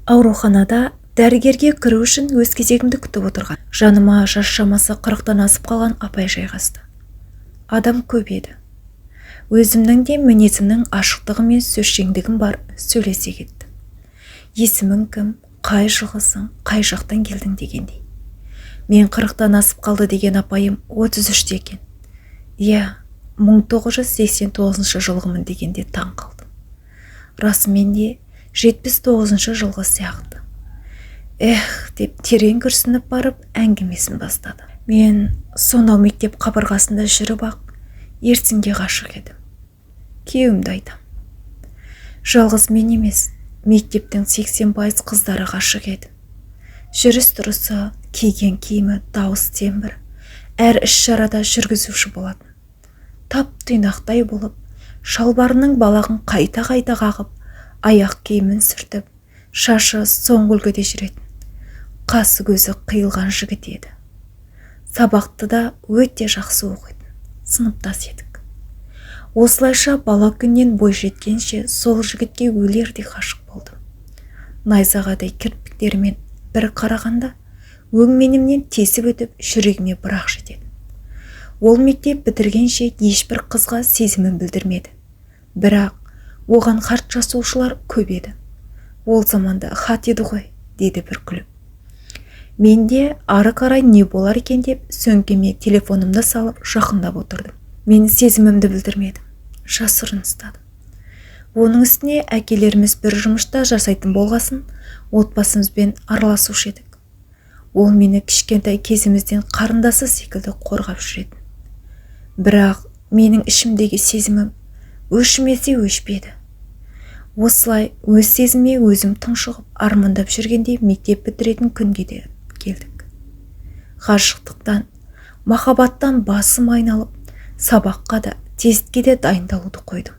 Ауруханада дәрігерге кіру үшін өз кезегімді күтіп отырған. Жаныма жас шамасы 40-тан асып қалған апай жайғасты. Адам көп еді. Өзімнің де мінезімнің ашықтығы мен сөзшеңдігім бар, сөйлесе кетті. Есімің кім, қай жылғысың, қай жақтан келдің дегендей. Мен 40-тан асып қалды деген апайым 33-те екен. Иә, 1989 жылғымын дегенде таң қалдым. Расымен де 79 жылғы сияқты. Деп терең күрсініп барып әңгімесін бастады. Мен сонау мектеп қабырғасында жүріп ақ Ерсінге ғашық едім. Күйеуімді айтам. Жалғыз мен емес, мектептің 80% қыздары ғашық еді. Жүріс-тұрысы, киген киімі, дауыс тембір, әр іс-шарада жүргізуші болатын. Тап-тұйнақтай болып, шалбарының балағын қайта-қайта қағып, аяқ киімін сүртіп, шашы соңғы үлгіде жүретін. Қасы көзі қиылған жігіт еді. Сабақты да өте жақсы оқитын. Сыныптас едік. Осылайша бала күннен бой жеткенше сол жігітке өлердей ғашық болдым. Найзағадай кірпіктерімен бір қарағанда өңменімнен тесіп өтіп жүрегіме бір-ақ жетеді. Ол мектеп бітіргенше ешбір қызға сезімін білдірмеді. Бірақ оған хат жасаушылар көп еді. Ол заманда хат еді ғой, деді бір күліп. Мен де ары қарай не болар екен деп сөмкеме телефонымды салып жақындап отырдым. Мен сезімімді білдірмедім, жасырын ұстадым. Оның үстіне әкелеріміз бір жұмыста жасайтын болғасын, отбасымызбен араласушы едік. Ол мені кішкентай кезімізден қарындасы секілді қорғап жүретін. Бірақ менің ішімдегі сезімім өшмесе өшпеді. Осылай өз сезіме өзім тұншығып армандап жүргенде мектеп бітіретін күнге де келдік. Ғашықтықтан, махаббаттан басым айналып, сабаққа да, тестке де дайындалуды қойдым.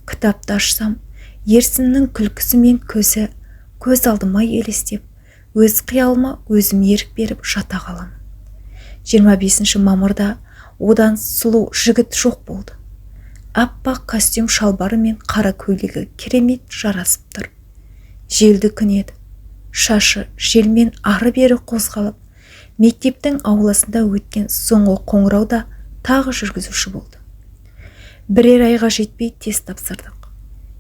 Кітапты ашсам, Ерсіннің күлкісі мен көзі көз алдыма елестеп, өз қиялыма өзім ерік беріп жата қаламын. 25 мамырда одан сұлу жігіт жоқ болды. Аппақ костюм шалбары мен қара көйлегі керемет жарасып тұр. Желді күн еді. Шашы желмен ары-бері қозғалып, мектептің ауласында өткен соңғы қоңырауда тағы жүргізуші болды. Бірер айға жетпей тест тапсырдық.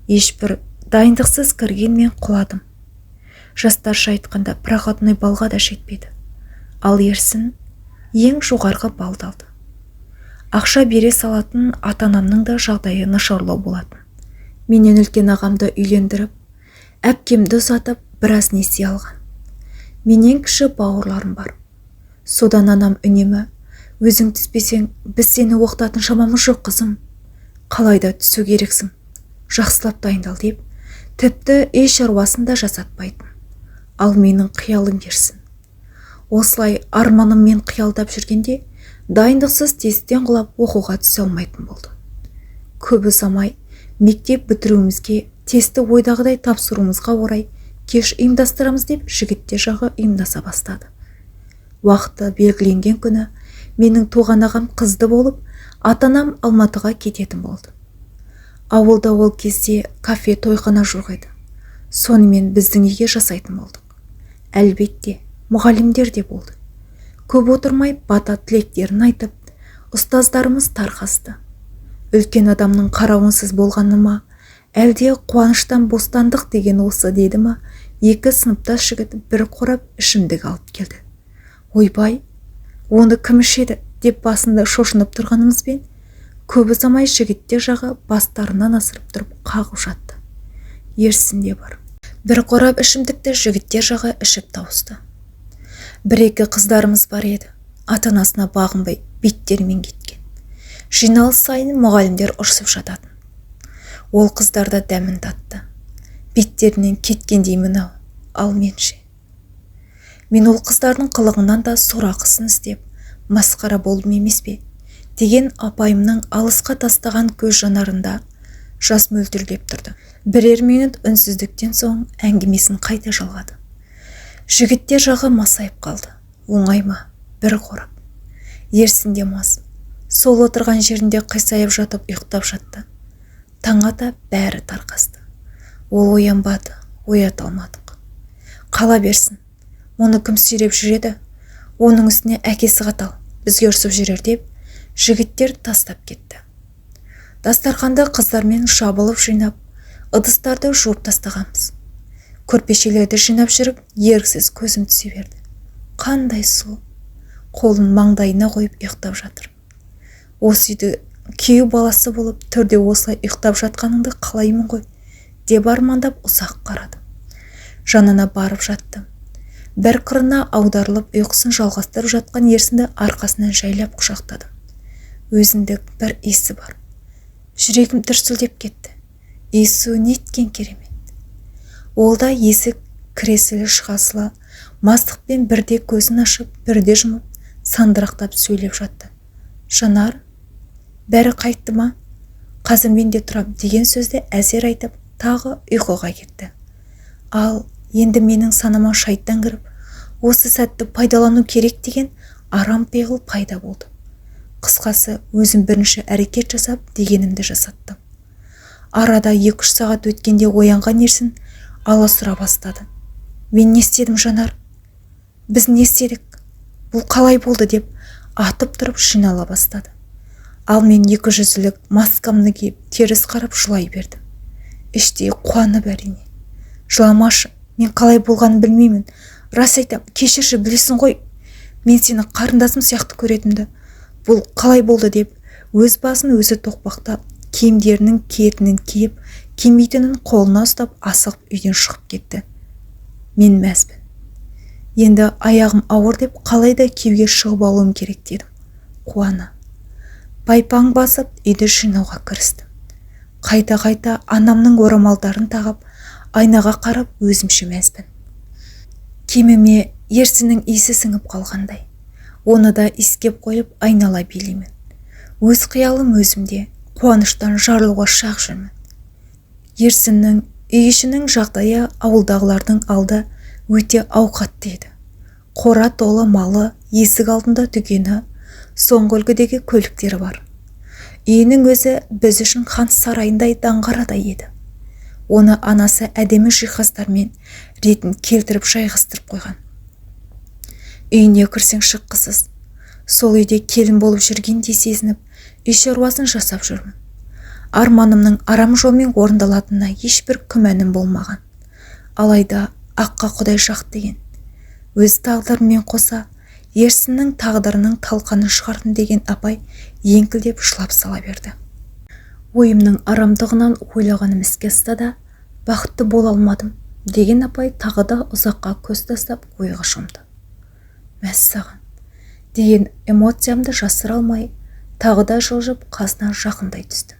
Ешбір дайындықсыз кіргенмен құладым. Жастарша айтқанда проходной балға да жетпеді. Ал Ерсін ең жоғарғы балды алды. Ақша бере салатын ата-анамның да жағдайы нашарлау болатын. Менен үлкен ағамды үйлендіріп, әпкемді ұзатып, біраз несие алған. Менен кіші бауырларым бар. Содан анам үнемі, өзің түспесең, біз сені оқытатын шамамыз жоқ қызым. Қалайда түсу керексің, жақсылап дайындал деп, тіпті үй шаруасын да жасатпайтын. Ал менің қиялым Ерсін. Осылай арманыммен қиялдап жүргенде, дайындықсыз тесттен құлап оқуға түсе алмайтын болды. Көп ұзамай мектеп бітіруімізге, тесті ойдағыдай тапсыруымызға орай кеш ұйымдастырамыз деп жігіттер жағы ұйымдаса бастады. Уақыты белгіленген күні менің туған ағам қызды болып, ата-анам Алматыға кететін болды. Ауылда ол кезде кафе тойхана жоқ еді. Сонымен біздің үйге жасайтын болдық. Әлбетте, мұғалімдер де болды. Көп отырмай бата тілектерін айтып, ұстаздарымыз тарқасты. Үлкен адамның қарауынсыз болғаныма, әлде қуаныштан бостандық деген осы деді ма, екі сыныптас жігіт бір қорап ішімдік алып келді. Ойбай, оны кім ішеді деп басында шошынып тұрғанымызбен, көп ұзамай жігіттер жағы бастарынан асырып тұрып қағып жатты. Ерсін де бар. Бір қорап ішімдікті жігіттер жағы ішіп тауысты. Бір-екі қыздарымыз бар еді. Ата-анасына бағынбай беттерімен кеткен. Жиналыс сайын мұғалімдер ұрсып жататын. Ол қыздарда дәмін татты. Беттерінен кеткендей мынау, ал менше. Мен ол қыздардың қылығынан да сорақысын іздеп, масқара болдым емес пе? Деген апайымның алысқа тастаған көз жанарында жас мөлтілдеп тұрды. Бірер минут үнсіздіктен соң әңгімесін қайта жалғады. Жігіттер жағы масайып қалды. Оңай ма? Бір қорап. Ерсін де мас. Сол отырған жерінде қисайып жатып ұйықтап жатты. Таң ата бәрі тарқасты. Ол оянбады, оята алмадық. Қала берсін. Оны кім сүйреп жүреді? Оның үстіне әкесі қатал, бізге ұрсып жүрер деп, жігіттер тастап кетті. Дастарханды қыздармен жабылып жинап, ыдыстарды жуып тастағанбыз. Көрпешелерді жинап жүріп, еріксіз көзім түсе берді. Қандай сұлу. Қолын маңдайына қойып ұйықтап жатыр. Осы үйді күйеу баласы болып төрде осылай ұйықтап жатқаныңды қалаймын ғой, деп армандап ұзақ қарадым. Жанына барып жаттым. Бір қырына аударылып ұйқысын жалғастырып жатқан ерсінді арқасынан жайлап құшақтадым. Өзіндік бір иісі бар. Жүрегім дүрсілдеп кетті. Иісі неткен керемет. Ол да есік кіресілі шығасылы, мастықпен бірде көзін ашып, бірде жұмып, сандырақтап сөйлеп жатты. Жанар, бәрі қайтты ма? Қазір мен де тұрам деген сөзді әзер айтып, тағы ұйқыға кетті. Ал енді менің санама шайтан кіріп, осы сәтті пайдалану керек деген арам пиғыл пайда болды. Қысқасы, өзім бірінші әрекет жасап дегенімді жасаттым. Арада 2-3 сағат өткенде оянған ерсін аласұра бастады. Мен не істедім, Жанар? Біз не істедік? Бұл қалай болды деп атып тұрып жинала бастады. Ал мен 200-лік маскамны киіп теріс қарап жылай бердім. Іштей қуанып әрине. Жыламашы, мен қалай болғанын білмеймін. Рас айтам, кешірші, білесің ғой, мен сені қарындасым сияқты көретімді. Бұл қалай болды деп өз басын өзі тоқпақтап, киімдерінің кетінін киіп, кимейтінін қолына ұстап асығып үйден шығып кетті. Мен мәзбін. Енді аяғым ауыр деп қалайда күйеуге шығып алуым керек дедім. Қуана. Пайпаң басып үйді жинауға кірістім. Қайта-қайта анамның орамалдарын тағып, айнаға қарап өзімше мәзбін. Кеміме ерсінің иісі сіңіп қалғандай. Оны да иіскеп қойып айнала билеймін. Өз қиялым өзімде, қуаныштан жарылуға шақ жүрмін. Ерсіннің үй ішінің жағдайы ауылдағылардың алды өте ауқатты еді. Қора толы малы, есік алдында дүкені, соңғы үлгідегі көліктері бар. Үйінің өзі біз үшін хан сарайындай даңғарадай еді. Оны анасы әдемі жиһаздармен ретін келтіріп жайғастырып қойған. Үйіне кірсең шыққысыз. Сол үйде келін болып жүргендей сезініп, үй шаруасын жасап жүрмін. Арманымның арам жолмен орындалатынына ешбір күмәнім болмаған. Алайда аққа Құдай жақ деген. Өз тағдырымен қоса, ерсіннің тағдырының талқанын шығардым деген апай еңкілдеп жылап сала берді. Ойымның арамдығынан ойлағаным іске асты да, бақытты бола алмадым деген апай тағы да ұзаққа көз тастап ойға шомды. Мәссаған деген эмоциямды жасыра алмай, тағы да жылжып қасына жақындай түстім.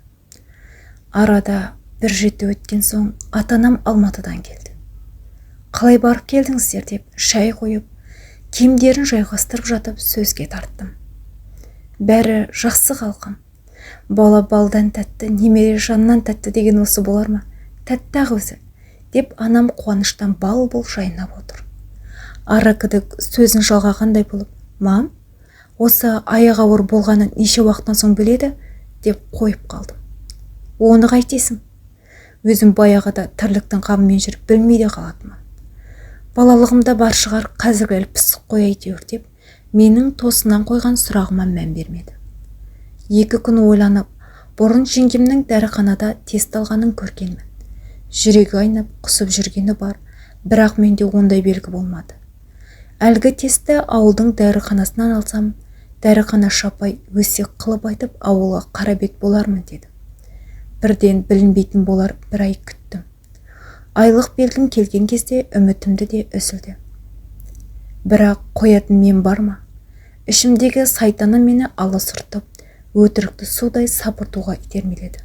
Арада бір жеті өткен соң атанам Алматыдан келді. Қалай барып келдіңіздер деп шай қойып, киімдерін жайғастырып жатып сөзге тарттым. Бәрі жақсы қалқам. Бала балдан тәтті, немере жаннан тәтті деген осы болар ма? Тәтті ақ өзі, деп анам қуаныштан бал-бұл жайнап отыр. Ара кідік сөзін жалғағандай болып, мам, осы аяғы ауыр болғанын неше уақыттан соң біледі, деп қойып қалдым. Оны қайтесің? Өзім баяғыда тірліктің қамымен жүріп білмейде қалатынмын. Балалығымда бар шығар, қазір әлі пысық қой әйтеуір деп, менің тосынан қойған сұрағыма мән бермеді. 2 күн ойланып, бұрын жеңгемнің дәріханада тест алғанын көргенмін. Жүрегі айнап, құсып жүргені бар, бірақ менде ондай белгі болмады. Әлгі тестті ауылдың дәріханасынан алсам, дәріхана шапай өсек қылып айтып ауылға қарабет болармын деді. Бірден білінбейтін болар, бір ай күттім. Айлық белгім келген кезде үмітімді де үзілді. Бірақ қоятын мен бар ма? Ішімдегі сайтаны мені аласұртып, өтірікті судай сапыртуға итермеледі.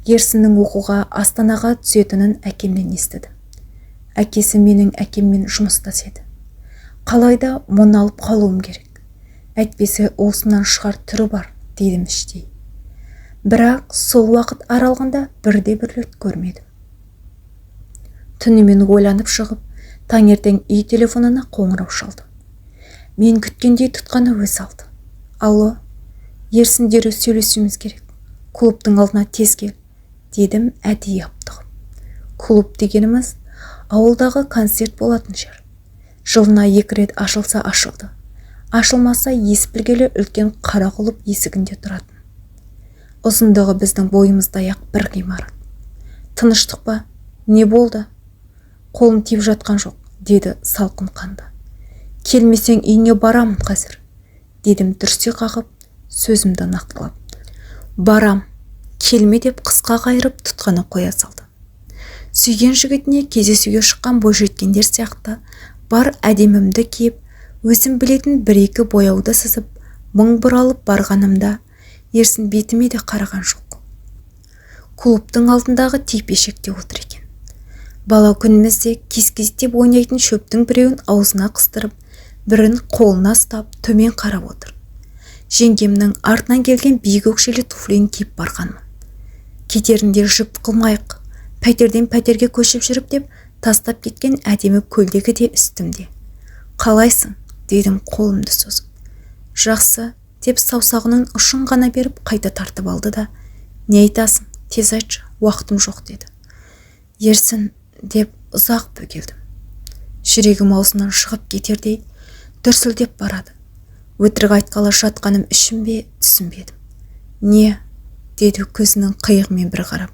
Ерсіннің оқуға Астанаға түсетінін әкемнен естіді. Әкесі менің әкеммен жұмыстас еді. Қалайда мұны алып қалуым керек. Әйтпесе осынан шығар түрі бар, дедім іштей. Бірақ сол уақыт аралығында бірде-бір рет көрмедім. Түнімен ойланып шығып, таңертең үй телефонына қоңырау шалды. Мен күткендей тұтқаны өз алды. Алло, Ерсін, дереу сөйлесуіміз керек. Клубтың алдына тез кел, дедім әдейі аптығып. Клуб дегеніміз ауылдағы концерт болатын жер. Жылына 2 рет ашылса ашылды. Ашылмаса ес білгелі үлкен қара құлып есігінде тұратын. Ұзындығы біздің бойымыздай ақ бір ғимарат. Тыныштық па? Не болды? Қолым тиіп жатқан жоқ, деді салқын қанды. Келмесең үйіне барамын қазір, дедім дүрсе қағып, сөзімді нақтылап. Барам, келме деп қысқа қайырып тұтқаны қоя салды. Сүйген жігітіне кездесуге шыққан бойжеткендер сияқты бар әдемімді киіп, өзім білетін 1-2 бояуды сызып, мың бұралып барғанымда ерсін бетіме де қараған жоқ. Клубтың алдындағы тепешекте отыр екен. Бала күнімізде кес-кестеп ойнайтын шөптің біреуін аузына қыстырып, бірін қолына ұстап төмен қарап отыр. Жеңгемнің артынан келген биік өкшелі туфлиін киіп барғанмын. Кетерінде жүк қылмайық, пәтерден пәтерге көшіп жүріп деп тастап кеткен әдемі көлдегі де үстімде. Қалайсың? Дедім қолымды созып. Жақсы, деп саусағының ұшын ғана беріп қайта тартып алды да, не айтасың? Тез айтшы, уақытым жоқ, деді. Ерсін, деп ұзақ бөгелдім. Жүрегім аузынан шығып кетердей дүрсілдеп барады. Өтірік айтқалы жатқаным үшін бе, түсінбедім. Не? Деді көзінің қиығымен бір қарап.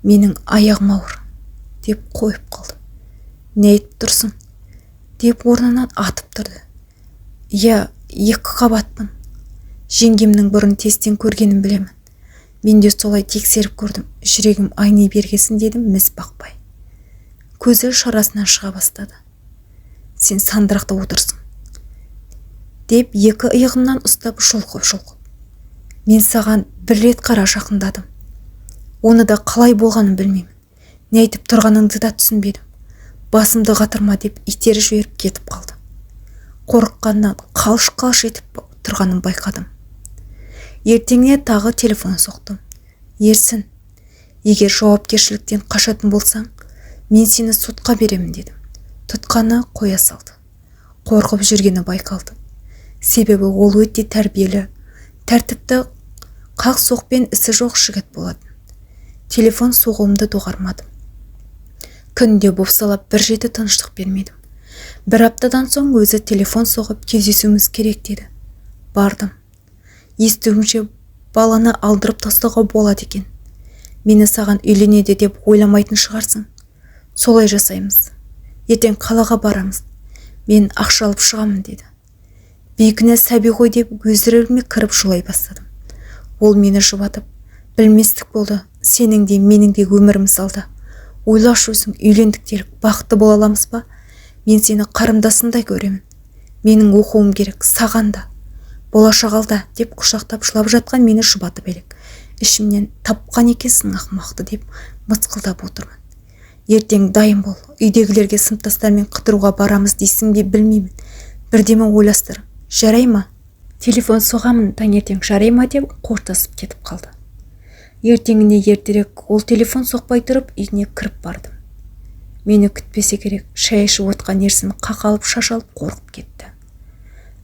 Менің аяғым ауыр, деп қойып қалды. Не айтып тұрсың? Деп орнынан атып тұрды. Я 2 қабатпын. Жеңгемнің бұрын тестен көргенін білемін. Мен де солай тексеріп көрдім. Жүрегім айни бергесін, дедім міз бақпай. Көзі шарасынан шыға бастады. Сен сандырақта отырсың, деп 2 иығымнан ұстап жұлқып. Мен саған 1 рет қара жақындадым. Оны да қалай болғанын білмеймін. Не айтып тұрғаныңды да түсінбедім. Басымды қатырма деп итеріп жіберіп кетіп қалды. Қорыққаннан қалш-қалш етіп тұрғанын байқадым. Ертеңіне тағы телефон соқтым. Ерсін, егер жауапкершіліктен қашатын болсаң, мен сені сотқа беремін, дедім. Тұтқаны қоя салды. Қорқып жүргені байқалды. Себебі ол өте тәрбиелі, тәртіпті, қақ соқпен ісі жоқ жігіт болатын. Телефон соғуымды доғармадым. Күнде бопсалап бір жеті тыныштық бермедім. 1 аптадан соң өзі телефон соғып кездесуіміз керек деді. Бардым. Естуімше баланы алдырып тастауға болады екен. Мені саған үйленеді деп ойламайтын шығарсың. Солай жасаймыз. Ертең қалаға барамыз. Мен ақша алып шығамын, деді. Бейкүнә сәби ғой деп өздеріме кіріп жылай бастадым. Ол мені жұбатып, білместік болды. Сенің де менің де өміріміз алда. Ойлашы өзің, үйлендік делік бақытты бола аламыз ба? Мен сені қарымдасындай көремін. Менің оқуым керек, саған да. Болашақ алда, деп құшақтап жылап жатқан мені жұбатып елек. Ішімнен тапқан екенсің ақымақты деп мысқылдап отырмын. Ертең дайын бол, үйдегілерге сыныптастармен қыдыруға барамыз дейсің бе, білмеймін. Бірдеме ойластыр, жарай ма? Телефон соғамын, таңертең жарай ма деп қоштасып кетіп қалды. Ертеңіне ертерек ол телефон соқпай тұрып үйіне кіріп бардым. Мені күтпесе керек, шай ішіп отқан Ерсін қақалып шашалып қорқып кетті.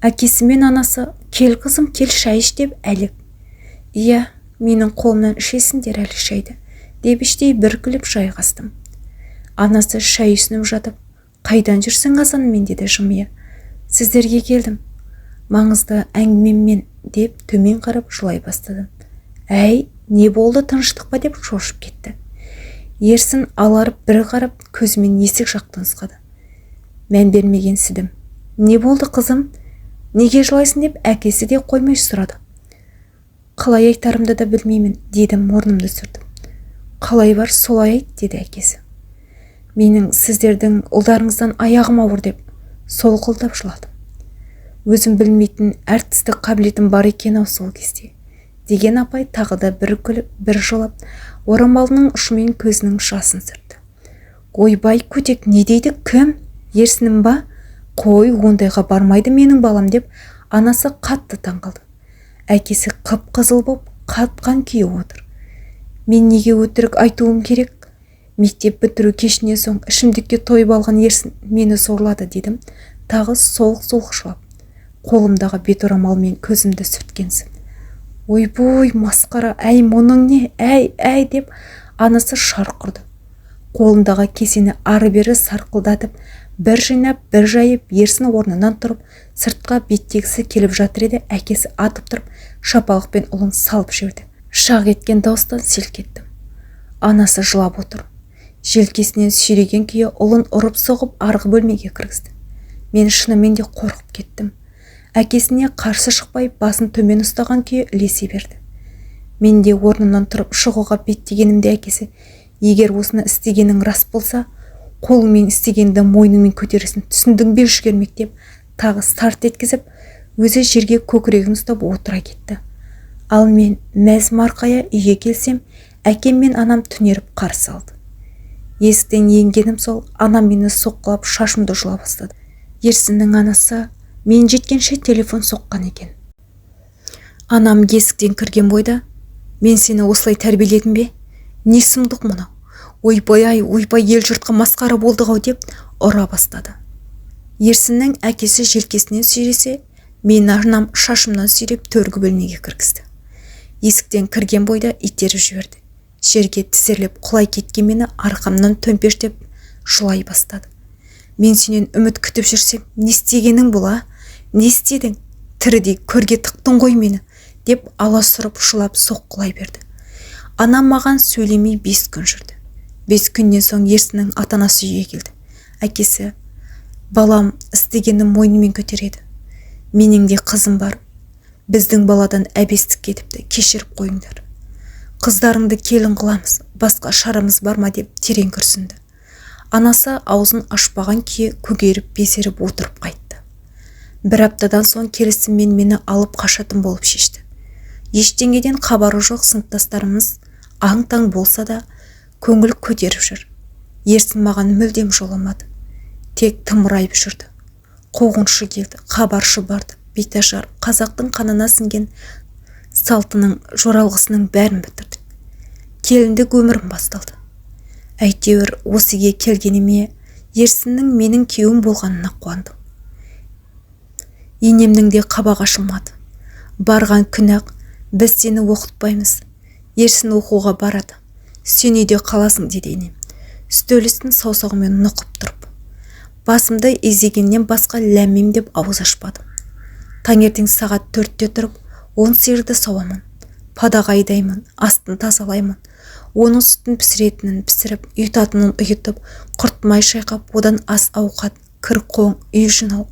Әкесі мен анасы, кел қызым, кел шай іш деп әлек. Иә, менің қолымнан ішесіңдер әлі шайды, деп іштей бір күліп жайғастым. Анасы шай үсініп жатып, қайдан жүрсің Азанмен, деді жымия. Сіздерге келдім, маңызды әңгімеммен, деп төмен қарап жылай бастадым. Әй, не болды, тыныштық па, деп шошып кетті. Ерсін аларып бір қарап көзімен есік жақты нұсқады. Мән бермеген сідім. Не болды қызым? Неге жылайсың деп әкесі де қоймай сұрады. Қалай айтарымды да білмеймін, дедім мұрнымды сүртіп. Қалай бар, солай айт, деді әкесі. Менің сіздердің ұлдарыңыздан аяғым ауыр деп солқылдап жыладым. Өзім білмейтін әртістік қабілетім бар екен-ау сол кезде, деген апай тағы да бір күліп, бір жылап, орамалының ұшымен көзінің жасын сүртті. Ойбай көтек, не дейді, кім? Ерсінім ба? Қой, ондайға бармайды менің балам, деп анасы қатты таңқалды. Әкесі қып-қызыл боп қатқан күйі отыр. Мен неге өтірік айтуым керек? Мектеп бітіру кешінен соң ішімдікке тойып алған Ерсін мені сорлады, дедім. Тағы солқ-солқ жылап, қолымдағы бет орамалмен көзімді сүрткенсін. Ойбой, масқара, әй, мұның не? Әй, деп анасы шарқ ұрды. Қолындағы кесені ары-бері сарқылдатып, бір жинап, бір жайып, ерсін орнынан тұрып, сыртқа беттегісі келіп жатыр еді, әкесі атып тұрып, шапалақпен ұлын салып жіберді. Шақ еткен дауыстан селк еттім. Анасы жылап отыр. Желкесінен сүйреген күйі ұлын ұрып соғып арғы бөлмеге кіргізді. Мен шынымен де қорқып кеттім. Әкесіне қарсы шықпай, басын төмен ұстаған күйі ілесе берді. Мен де орнымнан тұрып шығуға беттегенімде әкесі, егер осыны істегенің рас болса, қолыңмен істегенді мойныңмен көтересің, түсіндің бе жүгермек деп тағы старт еткізіп, өзі жерге көкірегін ұстап отыра кетті. Ал мен мәз марқая үйге келсем, әкем мен анам түнеріп қарсы алды. Есіктен енгенім сол, анам мені соққылап шашымды жұла бастады. Ерсіннің анасы мен жеткенше телефон соққан екен. Анам есіктен кірген бойда, мен сені осылай тәрбиеледім бе? Не сұмдық мұнау? Ойбай, ел жұртқа масқара болдық-ау деп ұра бастады. Ерсіннің әкесі желкесінен сүйресе, мен анам шашымнан сүйреп төргі бөлмеге кіргізді. Есіктен кірген бойда итеріп жіберді. Жерге тізерлеп құлай кеткен мені арқамнан төмпештеп жылай бастады. Мен сенен үміт күтіп жүрсем, не істегенің бұла? Не істедің? Тірідей көрге тықтың ғой мені, деп аласұрып жылап соққылай берді. Анам маған сөйлемей 5 күн жүрді. 5 күннен соң Ерсіннің ата-анасы үйге келді. Әкесі, балам істегенін мойнымен көтереді. Менің де қызым бар. Біздің баладан әбестік кетіпті, кешіріп қойыңдар. Қыздарыңды келін қыламыз, басқа шарамыз бар ма деп терең күрсінді. Анасы аузын ашпаған күйі көгеріп безеріп отырып қайтты. Бір аптадан соң келісіммен мені алып қашатын болып шешті. Ештеңеден хабары жоқ сыныптастарымыз аң-таң болса да көңіл көтеріп жүр. Ерсін маған мүлдем жоламады. Тек тымырайып жүрді. Қуғыншы келді, хабаршы барды. Бейташар қазақтың қанына сіңген салтының жоралғысының бәрін бітірді. Келіндік өмірім басталды. Әйтеуір осыге келгеніме Ерсіннің менің күйеуім болғанына қуандым. Енемнің де қабағы ашылмады. Барған күні-ақ біз сені оқытпаймыз. Ерсін оқуға барады. Сен үйде қаласың деді енем. Үстел үстін саусағымен нұқып тұрып. Басымды изегеннен басқа ләммем деп ауыз ашпадым. Таңертең сағат 4-те тұрып, 10 сиырды сауамын. Падаға айдаймын, астын тазалаймын. Оның сүтін пісіретінін пісіріп, ұйытатынын ұйытып, құртмай шайқап, одан ас ауқат, кір-қоң, үй жинау,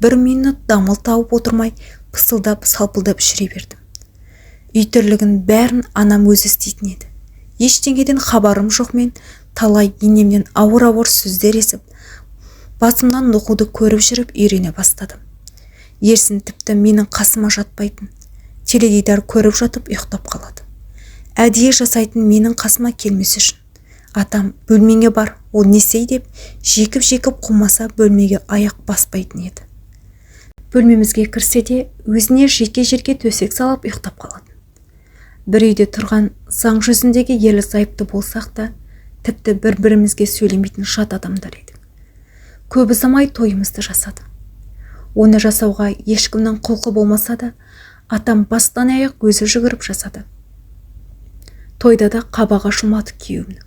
1 минут дамыл тауып отырмай, пысылдап, салпылдап жүре бердім. Үй тірлігін бәрін анам өзі істейтін еді. Ештеңеден хабарым жоқ, мен талай енемнен ауыр-ауыр сөздер естіп, басымнан оқуды көріп жүріп үйрене бастадым. Ерсін тіпті менің қасыма жатпайтын. Теледидар көріп жатып ұйықтап қалады. Әдейі жасайтын менің қасыма келмес үшін. Атам бөлмеңе бар, ол несей деп жекіп-жекіп қумаса бөлмеге аяқ баспайтын еді. Бөлмемізге кірсе де өзіне жеке жерге төсек салып ұйықтап қалады. Бір үйде тұрған заң жүзіндегі ерлі зайыпты болсақ та, тіпті бір-бірімізге сөйлемейтін жат адамдар едік. Көп ұзамай тойымызды жасады. Оны жасауға ешкімнің құлқы болмаса да, атам бастан аяқ өзі жүгіріп жасады. Тойда да қабағы ашылмады күйеуімнің.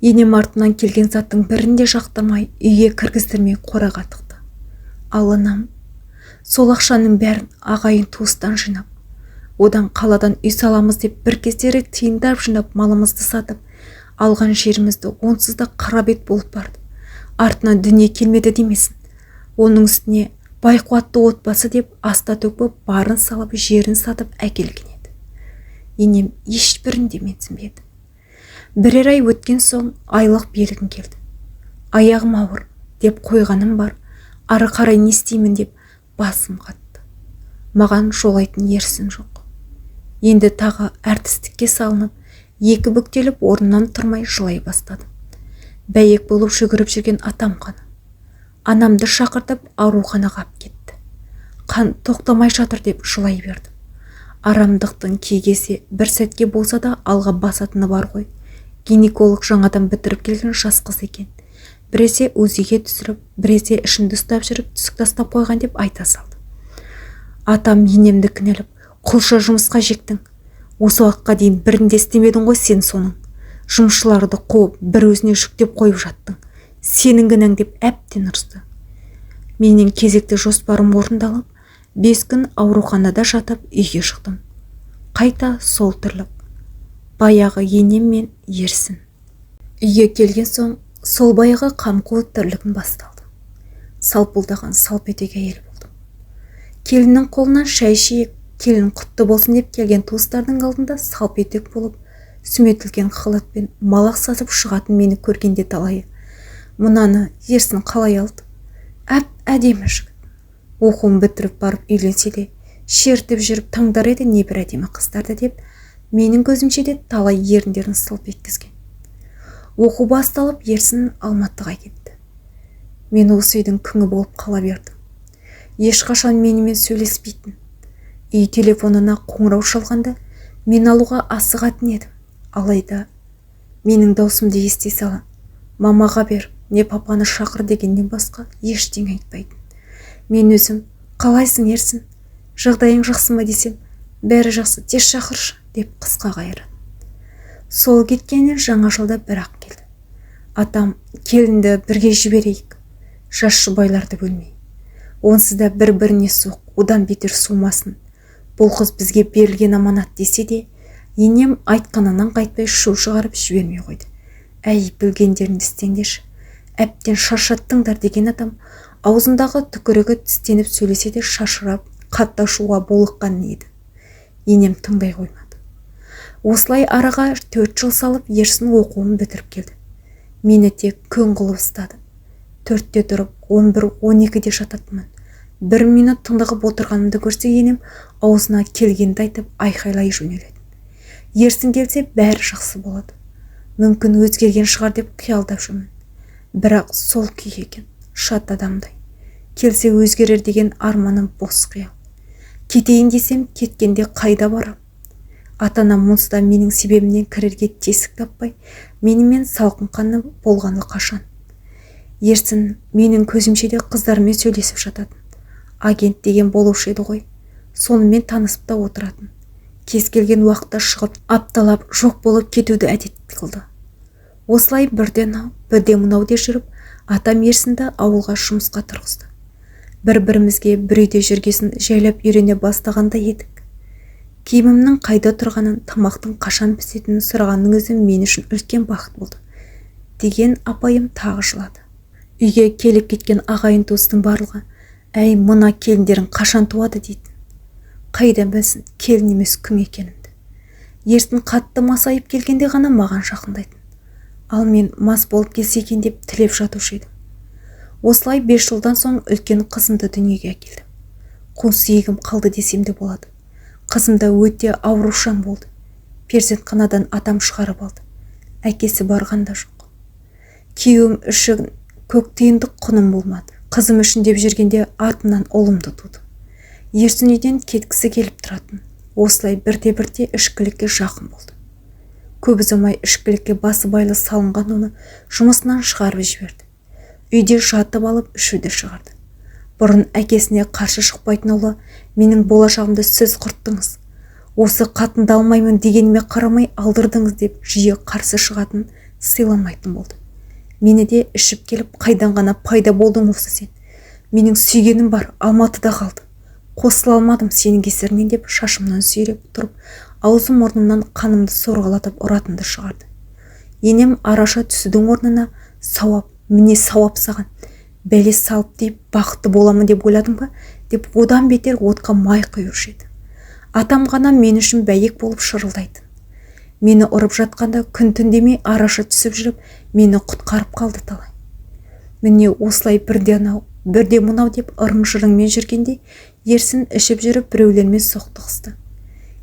Енем артынан келген заттың бірін де жақтырмай, үйге кіргіздірмей қораға тықты. Ал анам сол ақшаның бәрін ағайын туыстан жинап, одан қаладан үй саламыз деп бір кездері тиындар жинап малымызды сатып, алған жерімізді онсыз да қарабет болып барды. Артынан дүние келмеді демесін. Оның үстіне байқуатты отбасы деп аста төкпі барын салып, жерін сатып әкелген еді. Енем ешбірін де менсінбеді. Бірер ай өткен соң айлық белгім келді. Аяғым ауыр деп қойғаным бар, ары қарай не істеймін деп басым қатты. Маған жолайтын Ерсін жоқ. Енді тағы әртістікке салынып, екі бүктеліп орнынан тұрмай жылай бастадым. Бәйек болып жүгіріп жүрген атам қана. Анамды шақыртып ауруханаға алып кетті. Қан тоқтамай жатыр деп жылай бердім. Арамдықтың кегесі бір сәтке болса да алға басатыны бар ғой. Гинеколог жаңадан бітіріп келген жас қыз екен. Біресе өзіге түсіріп, біресе ішінді ұстап жүріп, түсік тастап қойған деп айта салды. Атам енемді кінәліп, құлша жұмысқа жектің. Осы уақытқа дейін бірінде істемедің ғой сен соның. Жұмысшыларды қуып бір өзіне жүктеп қойып жаттың. Сенің кінәң деп әбден ұрысты. Менің кезекті жоспарым орындалып, 5 күн ауруханада жатып үйге шықтым. Қайта сол тірлік. Баяғы енем мен Ерсін. Үйге келген соң, сол баяғы қамқуыт тірлігім басталды. Салпылдаған салпетек әйел болдым. Келіннің қолынан шай ішейік, келін құтты болсын деп келген туыстардың алдында салпетек болып, сүметілген халатпен малақ сатып шығатын мені көргенде талайы. Мұнаны Ерсін қалай алды? Әдемі жігіт. Оқуын бітіріп барып үйленсе де, шертіп жүріп таңдар еді небір әдемі қыздарды деп, менің көзімше де талай еріндерін сылп еткізген. Оқу басталып, Ерсін Алматыға кетті. Мен осы үйдің күңі болып қала бердім. Ешқашан менімен сөйлеспейтін. Үй телефонына қоңырау шалғанда мен алуға асығатын едім. Алайда менің даусымды ести сала, мамаға бер, не папаны шақыр дегеннен басқа ештеңе айтпайтын. Мен өзім, қалайсың Ерсін? Жағдайың жақсы ма десем, бәрі жақсы, тез шақыршы деп қысқа қайырады. Сол кеткеннен жаңа жылда бір-ақ келді. Атам, келінді бірге жіберейік, жас жұбайларды бөлмей. Онсыз да бір-біріне соқ, одан бетер суымасын. Бұл қыз бізге берілген аманат десе де, енем айтқанынан қайтпай шу шығарып жібермей қойды. Әй, білгендеріңді істеңдерші, әбден шаршаттыңдар деген адам, аузындағы түкірігі тістеніп сөйлесе де шашырап, қатты ашуға булыққан еді. Енем тыңдай қоймады. Осылай араға 4 жыл салып, Ерсін оқуын бітіріп келді. Мені тек күн қылып ұстады. 4-те тұрып, 11-12-де жататынмын. 1 минут тыңдығып отырғанымды көрсе, енем аузына келгенді айтып айқайлай жөнеледі. Ерсін келсе бәрі жақсы болады. Мүмкін өзгерген шығар деп қиялдап жүрмін. Бірақ сол күй екен, шат адамдай. Келсе өзгерер деген арманым бос қиял. Кетейін десем, кеткенде қайда барам? Ата-анам мұнсыда менің себебімнен кірерге тесік таппай, менімен салқын қаны болғаны қашан. Ерсін менің көзімше де қыздармен сөйлесіп жататын. Агент деген болушы еді ғой. Сонымен танысып та отыратын. Кез келген уақытта шығып, апталап жоқ болып кетуді әдет қылды. Осылай бірден ау, бірде мынау де жүріп, атам Ерсінді ауылға жұмысқа тұрғызды. Бір-бірімізге бір үйде жүргесін жайлап үйрене бастағанда едік. Киімімнің қайда тұрғанын, тамақтың қашан пісетінін сұрағанның өзі мен үшін үлкен бақыт болды. Деген апайым тағы жылады. Үйге келіп кеткен ағайын туыстың барлығы, әй, мына келіндерің қашан туады дейтін. Қайдан білсін, келін емес күң екенімді. Ерсін қатты масайып келгенде ғана маған жақындайтын. Ал мен мас болып келсе екен деп тілеп жатушы едім. Осылай 5 жылдан соң үлкен қызымды дүниеге әкелдім. Қуансүйегім қалды десем де болады. Қызымда өте аурушаң болды. Перзентханадан атам шығарып алды. Әкесі барғанда жоқ. Күйеуім үшін көк тиындық құным болмады. Қызым үшін деп жүргенде артынан ұлымды туды. Ерсін үйден кеткісі келіп тұратын. Осылай бірте-бірте ішкілікке жақын болды. Көп ұзамай ішкілікке басы байлы салынған оны жұмысынан шығарып жіберді. Үйде жатып алып ішуді шығарды. Бұрын әкесіне қарсы шықпайтын ұлы, менің болашағымды сіз құрттыңыз. Осы қатынды алмаймын дегеніме қарамай алдырдыңыз деп жиі қарсы шығатын, сыйламайтын болды. Мені де ішіп келіп, қайдан ғана пайда болдың осы сен. Менің сүйгенім бар, Алматыда қалды. Қосыла алмадым сенің кесірінен деп шашымнан сүйреп тұрып, аузым орнымнан қанымды сорғалатып ұратынды шығарды. Енем араша түсудің орнына сауап, міне сауап саған, бәле салып deyip бақытты боламын деп ойладым ба, деп одан бетер отқа май құюшы еді. Атам ғана мен үшін бәйек болып шырылдайтын. Мені ұрып жатқанда күн түндемей араша түсіп жүріп, мені құтқарып қалды талай. Міне осылай бірде анау, бірде мынау деп ырың-жырыңмен жүргенде, Ерсін ішіп жүріп біреулермен соқтығысты.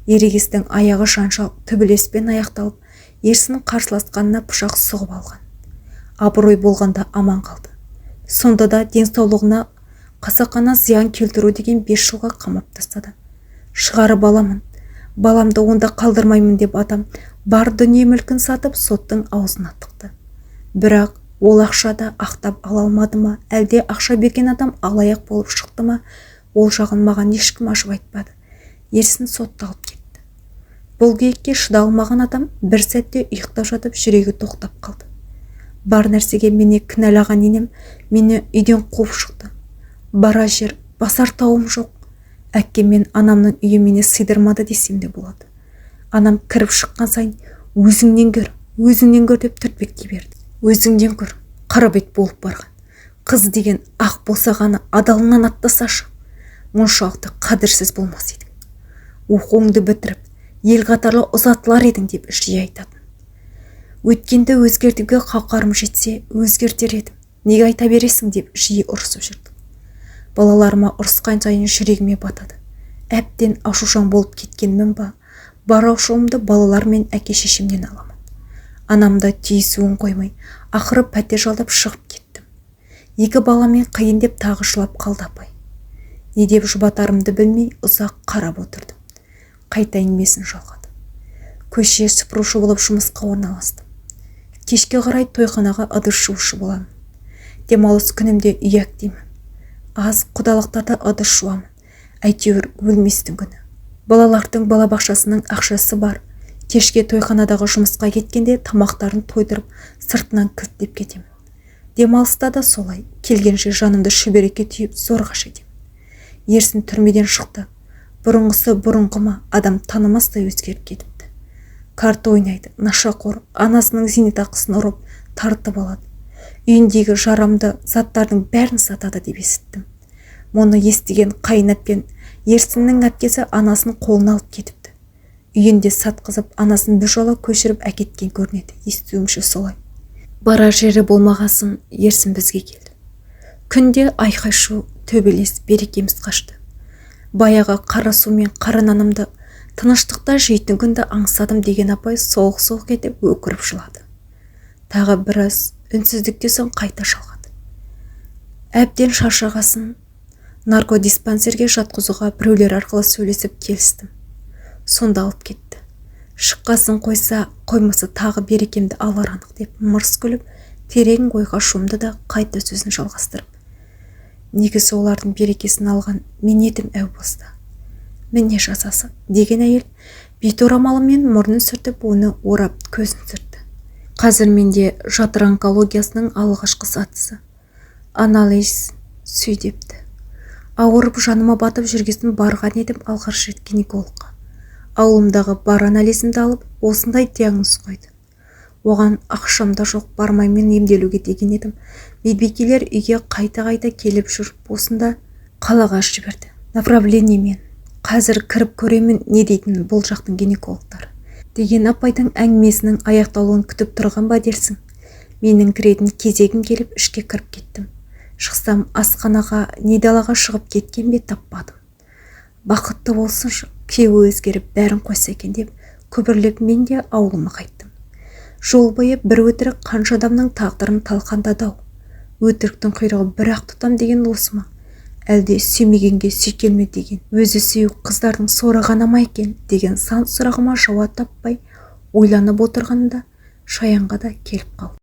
Ерегестің аяғы шаншал төбелеспен аяқталып, Ерсін қарсыласқанына пышақ сұғып алған. Абырой болғанда аман қалды. Сонда да денсаулығына қасақана зиян келтіру деген 5 жылға қамап тастады. Шығарып аламын, баламды онда қалдырмаймын деп атам бар дүние мүлкін сатып соттың аузына тықты. Бірақ ол ақшада ақтап ала алмады ма, әлде ақша берген адам алаяқ болып шықты ма, ол жағын маған ешкім ашып айтпады. Ерсін сотталып кетті. Бұл күйікке шыда алмаған адам бір сәтте ұйықтап жатып жүрегі тоқтап қалды. Бар нәрсеге мені кінәлаған енем мені үйден қуып шықты. Бара жер, басар тауым жоқ. Әкем мен анамның үйі мені сыйдырмады десем де болады. Анам кіріп шыққан сайын өзіңнен көр деп түртпектей берді. Өзіңнен көр, қара бет болып барған. Қыз деген ақ босағаны адалынан аттасашы. Мұншалықты қадірсіз болмас едің. Оқуыңды бітіріп, ел қатарлы ұзатылар едің деп жиі айтатын. Өткенді өзгертуге қауқарым жетсе, өзгертер едім. Неге айта бересің деп жиі ұрысып жүрді. Балаларыма ұрысқан сайын жүрегіме батады. Әбден ашушаң болып кеткенмін ба, бар аушуымды балалар мен әке-шешемнен аламын. Анамда түйісуін қоймай, ақыры пәтер жалдап шығып кеттім. 2 баламен қиын деп тағы жылап қалды апай. Не деп жұбатарымды білмей ұзақ қарап отырдым. Қайта әңгімесін жалғады. Көше сыпырушы болып жұмысқа орналастым. Кешке қарай тойханаға ыдыс жуушы боламын. Демалыс күнімде үй әктеймін. Аз құдалықтарда ыдыс жуамын. Әйтеуір өлместің күні. Балалардың балабақшасының ақшасы бар. Кешке тойханадағы жұмысқа кеткенде тамақтарын тойдырып, сыртынан кілттеп кетемін. Демалыста да солай. Келгенше жанымды шүберекке түйіп зорға жетемін. Ерсін түрмеден шықты. Бұрынғысы бұрынғыма адам танымастай өзгеріп кетіпті. Карта ойнайды, нашақор, анасының зейнетақысын ұрып, тартып алады. Үйіндегі жарамды заттардың бәрін сатады деп естіттім. Мұны естіген қайын әпкем Ерсіннің әпкесі анасын қолына алып кетіпті. Үйінде сатқызып, анасын біржола көшіріп әкеткен көрінеді. Естуімше солай. Бара жері болмағасын Ерсін бізге келді. Күнде айқай-шу, төбелес, берекеміз қашты. Баяғы қара су мен қара нанымды тыныштықта жейтін күнді аңсадым деген апай солқ-солқ етіп өкіріп жылады. Тағы біраз үнсіздікте соң қайта шалғады. Әбден шаршағасын наркодиспансерге жатқызуға біреулер арқылы сөйлесіп келістім. Сонда алып кетті. Шыққасын қойса, қоймасы тағы берекемді алар анық деп мырс күліп, терең ойға шомды да қайта сөзін жалғастырып. Негізі олардың берекесін алған мен едім әу баста. Міне жазасы деген әйел бет орамалымен мұрнын сүртіп, оны орап көзін сүртті. Қазір менде жатыр онкологиясының алғашқы сатысы. Анализ сүй депті. Ауырып жаныма батып жүргесін барған едім алғаш рет гинекологқа. Ауылымдағы бар анализімді алып, осындай диагноз қойды. Оған ақшамда жоқ, бармаймен емделуге деген едім. Медбикелер үйге қайта-қайта келіп жүріп, осында қалаға жіберді. Направлениемен. Қазір кіріп көремін не дейтін бұл жақтың гинекологтары. Деген апайдың әңгімесінің аяқталуын күтіп тұрған ба дерсің. Менің кіретін кезегім келіп ішке кіріп кеттім. Шықсам асханаға, не далаға шығып кеткен бе таппадым. Бақытты болсыншы, күйеуі өзгеріп бәрін қойса екен деп күбірлеп мен де ауылыма қайттым. Жол бойы бір өтірік қанша адамның тағдырын талқандады-ау. Өтіріктің құйрығы бір-ақ тұтам деген осы ма? Әлде сүймегенге сүйкелме деген, өзі сүйу қыздардың сорағаны ма екен деген сан сұрағыма жауап таппай ойланып отырғанда Шаянға да келіп қалды.